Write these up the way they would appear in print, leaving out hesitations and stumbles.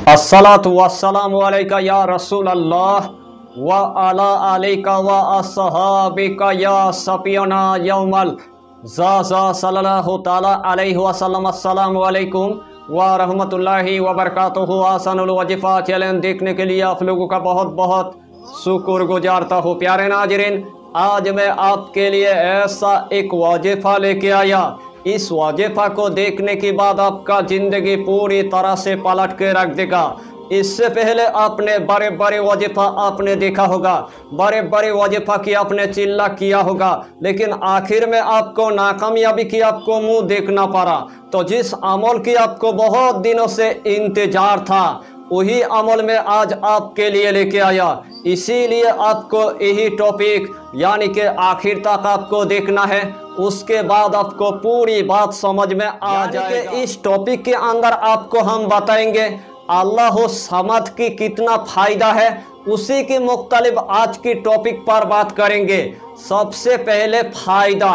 अस्सलातु वस्सलामु अलैका या रसूल अल्लाह व अला अलैका व अस्सहाबिका या सफियना यौमल ज़ा सल्लल्लाहु ताला अलैहि वसल्लम। अस्सलामु अलैकुम व रहमतुल्लाहि व बरकातुहू। आसानुल वजीफ़ा चैनल देखने के लिए आप लोगों का बहुत बहुत शुक्रगुजारता हूँ। प्यारे नाज़रीन, आज मैं आपके लिए ऐसा एक वजीफ़ा लेके आया, इस वजीफ़ा को देखने के बाद आपका ज़िंदगी पूरी तरह से पलट के रख देगा। इससे पहले आपने बड़े बड़े वजीफ़ा आपने देखा होगा, बड़े बड़े वजीफ़ा की आपने चिल्ला किया होगा, लेकिन आखिर में आपको नाकामयाबी की आपको मुंह देखना पड़ा। तो जिस अमल की आपको बहुत दिनों से इंतजार था, वही अमल में आज आपके लिए लेके आया। इसीलिए आपको यही टॉपिक यानी कि आखिर तक आपको देखना है, उसके बाद आपको पूरी बात समझ में आ जाएगा। इस टॉपिक के अंदर आपको हम बताएंगे अल्लाह समद की कितना फ़ायदा है, उसी की मुख्तलिफ आज की टॉपिक पर बात करेंगे। सबसे पहले फ़ायदा,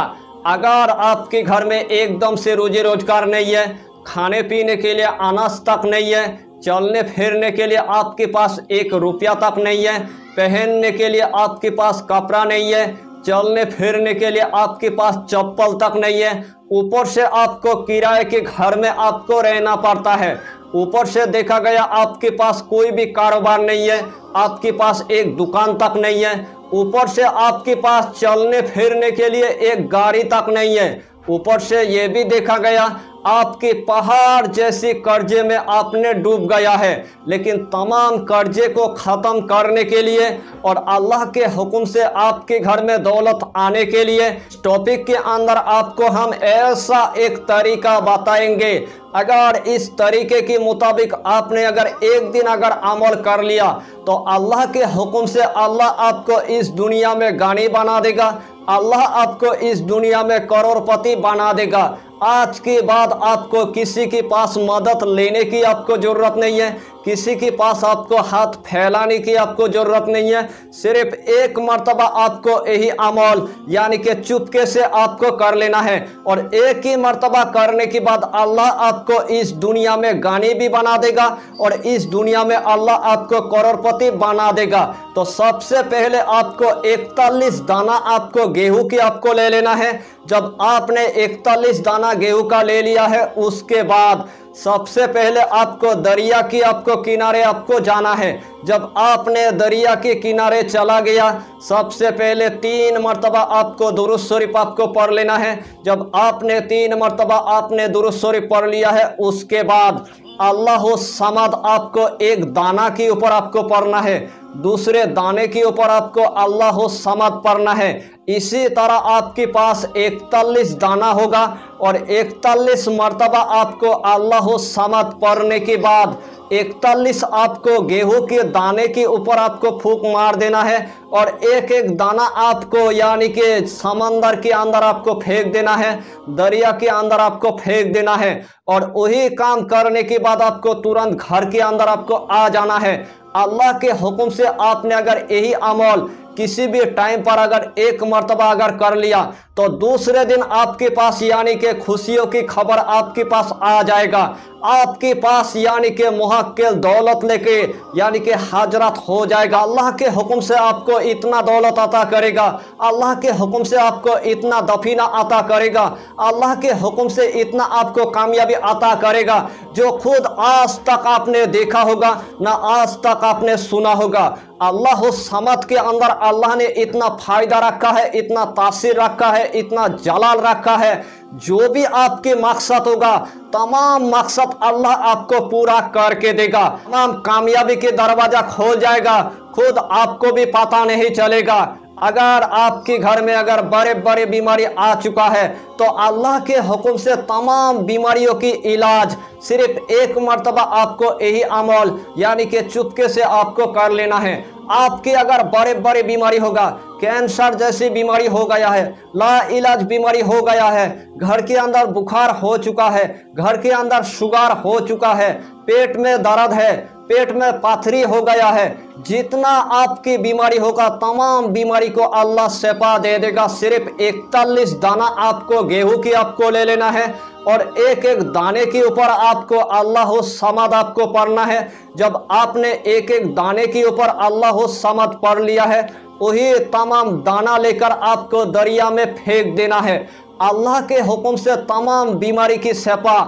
अगर आपके घर में एकदम से रोजी रोजगार नहीं है, खाने पीने के लिए अनाज तक नहीं है, चलने फिरने के लिए आपके पास एक रुपया तक नहीं है, पहनने के लिए आपके पास कपड़ा नहीं है, चलने फिरने के लिए आपके पास चप्पल तक नहीं है, ऊपर से आपको किराए के घर में आपको रहना पड़ता है, ऊपर से देखा गया आपके पास कोई भी कारोबार नहीं है, आपके पास एक दुकान तक नहीं है, ऊपर से आपके पास चलने फिरने के लिए एक गाड़ी तक नहीं है, ऊपर से ये भी देखा गया आपके पहाड़ जैसे कर्जे में आपने डूब गया है। लेकिन तमाम कर्जे को ख़त्म करने के लिए और अल्लाह के हुक्म से आपके घर में दौलत आने के लिए टॉपिक के अंदर आपको हम ऐसा एक तरीका बताएंगे। अगर इस तरीके के मुताबिक आपने अगर एक दिन अगर अमल कर लिया तो अल्लाह के हुक्म से अल्लाह आपको इस दुनिया में गानी बना देगा, अल्लाह आपको इस दुनिया में करोड़पति बना देगा। आज के बाद आपको किसी के पास मदद लेने की आपको ज़रूरत नहीं है, किसी के पास आपको हाथ फैलाने की आपको ज़रूरत नहीं है। सिर्फ एक मर्तबा आपको यही अमल यानी कि चुपके से आपको कर लेना है, और एक ही मर्तबा करने के बाद अल्लाह आपको इस दुनिया में गानी भी बना देगा और इस दुनिया में अल्लाह आपको करोड़पति बना देगा। तो सबसे पहले आपको 41 दाना आपको गेहूं की आपको ले लेना है। जब आपने 41 दाना गेहूं का ले लिया है, उसके बाद सबसे पहले आपको दरिया की आपको किनारे आपको जाना है। जब आपने दरिया के किनारे चला गया, सबसे पहले 3 मरतबा आपको दुरूद शरीफ आपको पढ़ लेना है। जब आपने 3 मरतबा आपने दुरूद शरीफ पढ़ लिया है, उसके बाद अल्लाह समद आपको एक दाना के ऊपर आपको पढ़ना है, दूसरे दाने के ऊपर आपको अल्लाह समद पढ़ना है। इसी तरह आपके पास 41 दाना होगा और 41 मरतबा आपको अल्लाह समद पढ़ने के बाद 41 आपको गेहूं के दाने के ऊपर आपको फूंक मार देना है और एक एक दाना आपको यानी कि समंदर के अंदर आपको फेंक देना है, दरिया के अंदर आपको फेंक देना है। और वही काम करने के बाद आपको तुरंत घर के अंदर आपको आ जाना है। अल्लाह के हुक्म से आपने अगर यही अमल किसी भी टाइम पर अगर एक मर्तबा अगर कर लिया तो दूसरे दिन आपके पास यानी कि खुशियों की खबर आपके पास आ जाएगा। आपके पास यानी कि मुहक्किल दौलत लेके यानी कि हाजरत हो जाएगा। अल्लाह के हुक्म से आपको इतना दौलत अता करेगा, अल्लाह के हुक्म से आपको इतना दफीना अता करेगा, अल्लाह के हुक्म से इतना आपको कामयाबी अता करेगा जो खुद आज तक आपने देखा होगा ना आज तक आपने सुना होगा। अल्लाह समद के अंदर अल्लाह ने इतना फ़ायदा रखा है, इतना तासीर रखा है, इतना जलाल रखा है। जो भी आपके मकसद होगा, तमाम मकसद अल्लाह आपको पूरा करके देगा, तमाम कामयाबी के दरवाज़ा खोल जाएगा, खुद आपको भी पता नहीं चलेगा। अगर आपके घर में अगर बड़े बड़े बीमारी आ चुका है तो अल्लाह के हुक्म से तमाम बीमारियों की इलाज सिर्फ एक मर्तबा आपको यही अमल यानी कि चुपके से आपको कर लेना है। आपकी अगर बड़े बड़े बीमारी होगा, कैंसर जैसी बीमारी हो गया है, ला इलाज बीमारी हो गया है, घर के अंदर बुखार हो चुका है, घर के अंदर शुगर हो चुका है, पेट में दर्द है, पेट में पथरी हो गया है, जितना आपकी बीमारी होगा तमाम बीमारी को अल्लाह शिफा दे देगा। सिर्फ 41 दाना आपको गेहूं की आपको ले लेना है। और एक एक दाने के ऊपर आपको अल्लाहु समद आपको पढ़ना है। जब आपने एक एक दाने के ऊपर अल्लाहु समद पढ़ लिया है, वही तमाम दाना लेकर आपको दरिया में फेंक देना है। अल्लाह के हुक्म से तमाम बीमारी की शफा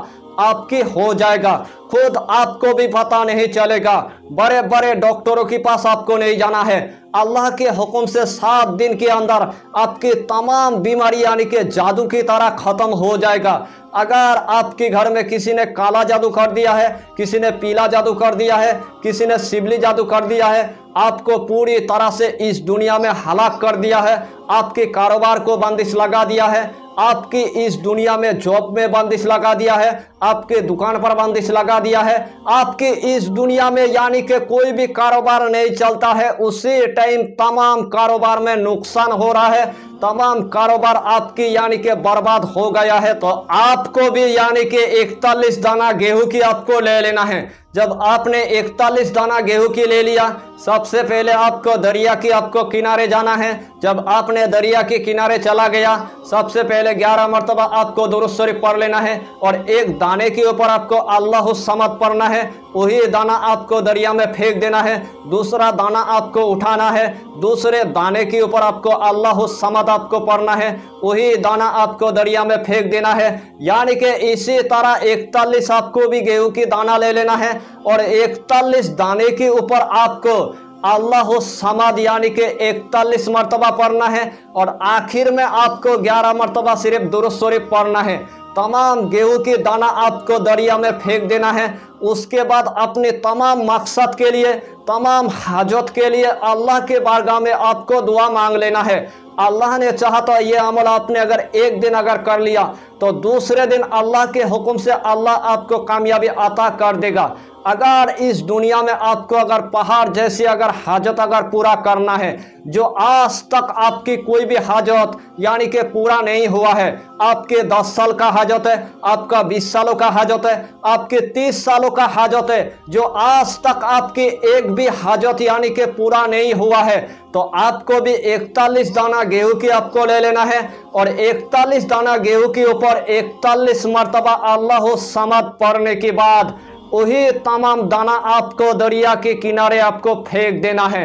आपकी हो जाएगा, खुद आपको भी पता नहीं चलेगा। बड़े बड़े डॉक्टरों के पास आपको नहीं जाना है। अल्लाह के हुक्म से 7 दिन के अंदर आपकी तमाम बीमारी यानी कि जादू की तरह खत्म हो जाएगा। अगर आपके घर में किसी ने काला जादू कर दिया है, किसी ने पीला जादू कर दिया है, किसी ने शिवली जादू कर दिया है, आपको पूरी तरह से इस दुनिया में हलाक कर दिया है, आपके कारोबार को बंदिश लगा दिया है, आपकी इस दुनिया में जॉब में बंदिश लगा दिया है, आपके दुकान पर बंदिश लगा दिया है, आपकी इस दुनिया में यानी कि कोई भी कारोबार नहीं चलता है, उसी टाइम तमाम कारोबार में नुकसान हो रहा है, तमाम कारोबार आपकी यानी कि बर्बाद हो गया है, तो आपको भी यानी कि 41 दाना गेहूं की आपको ले लेना है। जब आपने 41 दाना गेहूं की ले लिया, सबसे पहले आपको दरिया की आपको किनारे जाना है। जब आपने दरिया के किनारे चला गया, सबसे पहले 11 मरतबा आपको दुरूद शरीफ पढ़ लेना है और एक दाने के ऊपर आपको अल्लाहु समद पढ़ना है, वही दाना आपको दरिया में फेंक देना है। दूसरा दाना आपको उठाना है, दूसरे दाने के ऊपर आपको अल्लाहु समद आपको पढ़ना है, वही दाना आपको दरिया में फेंक देना है। यानी कि इसी तरह 41 आपको भी गेहूं की दाना ले लेना है और 41 दाने के ऊपर आपको अल्लाहु समद यानी कि 41 मरतबा पढ़ना है और आखिर में आपको 11 मरतबा सिर्फ दुरूद शरीफ पढ़ना है। तमाम गेहूं की दाना आपको दरिया में फेंक देना है। उसके बाद अपने तमाम मकसद के लिए, तमाम हाजत के लिए अल्लाह के बारगाह में आपको दुआ मांग लेना है। अल्लाह ने चाहा तो ये अमल आपने अगर एक दिन अगर कर लिया तो दूसरे दिन अल्लाह के हुक्म से अल्लाह आपको कामयाबी अता कर देगा। अगर इस दुनिया में आपको अगर पहाड़ जैसी अगर हाजत अगर पूरा करना है, जो आज तक आपकी कोई भी हाजत यानी कि पूरा नहीं हुआ है, आपके 10 साल का हाजत है, आपका 20 सालों का हाजत है, आपके 30 सालों का हाजत है, जो आज तक आपकी एक भी हाजत यानी कि पूरा नहीं हुआ है, तो आपको भी 41 दाना गेहूं की आपको ले लेना है और 41 दाना गेहूं के ऊपर 41 मरतबा अल्लाहु समद पढ़ने के बाद वही तमाम दाना आपको दरिया के किनारे आपको फेंक देना है।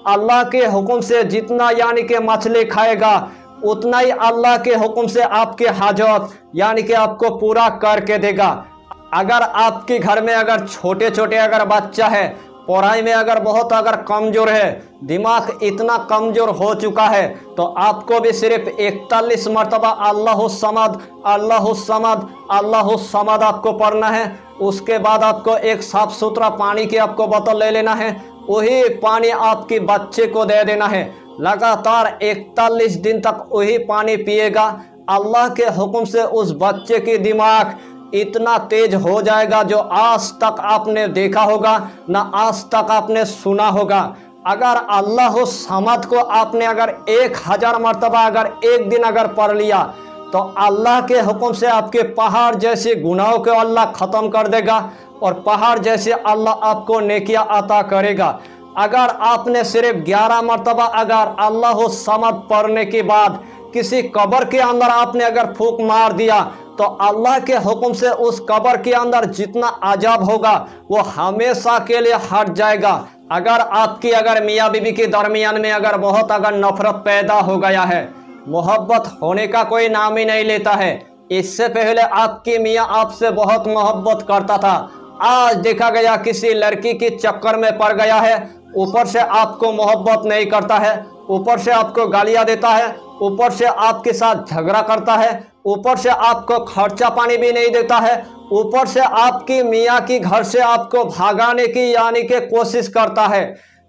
अल्लाह के हुक्म से जितना यानी कि मछली खाएगा उतना ही अल्लाह के हुक्म से आपके हाजत यानी कि आपको पूरा करके देगा। अगर आपके घर में अगर छोटे छोटे अगर बच्चा है, पढ़ाई में अगर बहुत अगर कमज़ोर है, दिमाग इतना कमज़ोर हो चुका है, तो आपको भी सिर्फ 41 मरतबा अल्लाहु समद अल्लाहु समद अल्लाहु समद आपको पढ़ना है। उसके बाद आपको एक साफ सुथरा पानी की आपको बोतल ले लेना है, वही पानी आपके बच्चे को दे देना है। लगातार 41 दिन तक वही पानी पिएगा। अल्लाह के हुक्म से उस बच्चे की दिमाग इतना तेज हो जाएगा जो आज तक आपने देखा होगा ना आज तक आपने सुना होगा। अगर अल्लाहु समद को आपने अगर 1000 मरतबा अगर एक दिन अगर पढ़ लिया तो अल्लाह के हुक्म से आपके पहाड़ जैसे गुनाहों को अल्लाह ख़त्म कर देगा और पहाड़ जैसे अल्लाह आपको नेकियां अता करेगा। अगर आपने सिर्फ 11 मरतबा अगर अल्लाहु समद पढ़ने के बाद किसी कब्र के अंदर आपने अगर फूंक मार दिया तो अल्लाह के हुक्म से उस कब्र के अंदर जितना अजाब होगा वो हमेशा के लिए हट जाएगा। अगर आपकी अगर मियाँ बीवी के दरमियान में अगर बहुत अगर नफरत पैदा हो गया है, मोहब्बत होने का कोई नाम ही नहीं लेता है, इससे पहले आपकी मियाँ आपसे बहुत मोहब्बत करता था, आज देखा गया किसी लड़की के चक्कर में पड़ गया है, ऊपर से आपको मोहब्बत नहीं करता है, ऊपर से आपको गालियाँ देता है, ऊपर से आपके साथ झगड़ा करता है, ऊपर से आपको खर्चा पानी भी नहीं देता है, ऊपर से आपकी मियाँ की घर से आपको भगाने की यानी कि कोशिश करता है,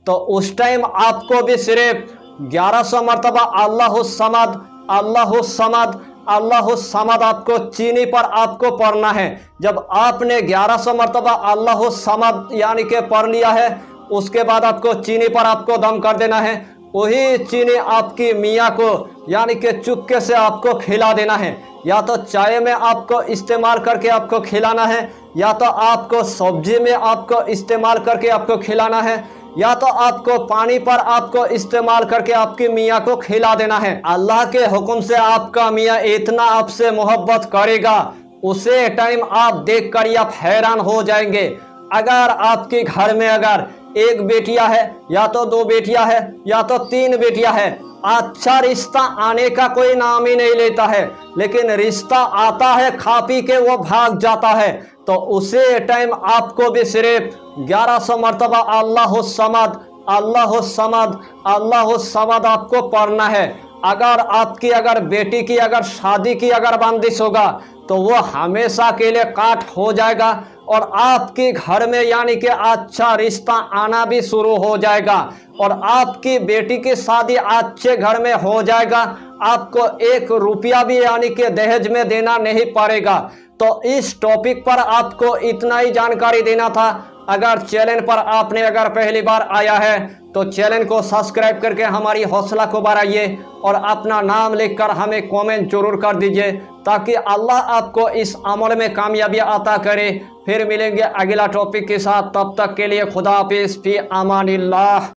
तो उस टाइम आपको भी सिर्फ 1100 मरतबा अल्लाहु समद अल्लाहु समद अल्लाहु समद आपको चीनी पर आपको पढ़ना है। जब आपने 1100 मरतबा अल्लाहु समद यानी कि पढ़ लिया है, उसके बाद आपको चीनी पर आपको दम कर देना है। वही चीनी आपकी मियाँ को यानी कि चुपके से आपको खिला देना है, या तो चाय में आपको इस्तेमाल करके आपको खिलाना है, या तो आपको सब्जी में आपको इस्तेमाल करके आपको खिलाना है, या तो आपको पानी पर आपको इस्तेमाल करके आपकी मियाँ को खिला देना है। अल्लाह के हुक्म से आपका मियाँ इतना आपसे मोहब्बत करेगा, उसे टाइम आप देखकर आप हैरान हो जाएंगे। अगर आपके घर में अगर एक बेटियां है या तो दो बेटियां है या तो तीन बेटियां है, अच्छा रिश्ता आने का कोई नाम ही नहीं लेता है, लेकिन रिश्ता आता है खा पी के वो भाग जाता है, तो उसे टाइम आपको भी सिर्फ 1100 मरतबा अल्लाहु समद अल्लाहु समद अल्लाहु समद आपको पढ़ना है। अगर आपकी अगर बेटी की अगर शादी की अगर बंदिश होगा तो वो हमेशा के लिए काट हो जाएगा और आपके घर में यानी कि अच्छा रिश्ता आना भी शुरू हो जाएगा और आपकी बेटी की शादी अच्छे घर में हो जाएगा। आपको 1 रुपया भी यानी कि दहेज में देना नहीं पड़ेगा। तो इस टॉपिक पर आपको इतना ही जानकारी देना था। अगर चैनल पर आपने अगर पहली बार आया है तो चैनल को सब्सक्राइब करके हमारी हौसला को बढ़ाइए और अपना नाम लिखकर हमें कमेंट जरूर कर दीजिए, ताकि अल्लाह आपको इस अमल में कामयाबी अता करे। फिर मिलेंगे अगला टॉपिक के साथ, तब तक के लिए खुदा हाफिज़, फी अमानिल्लाह।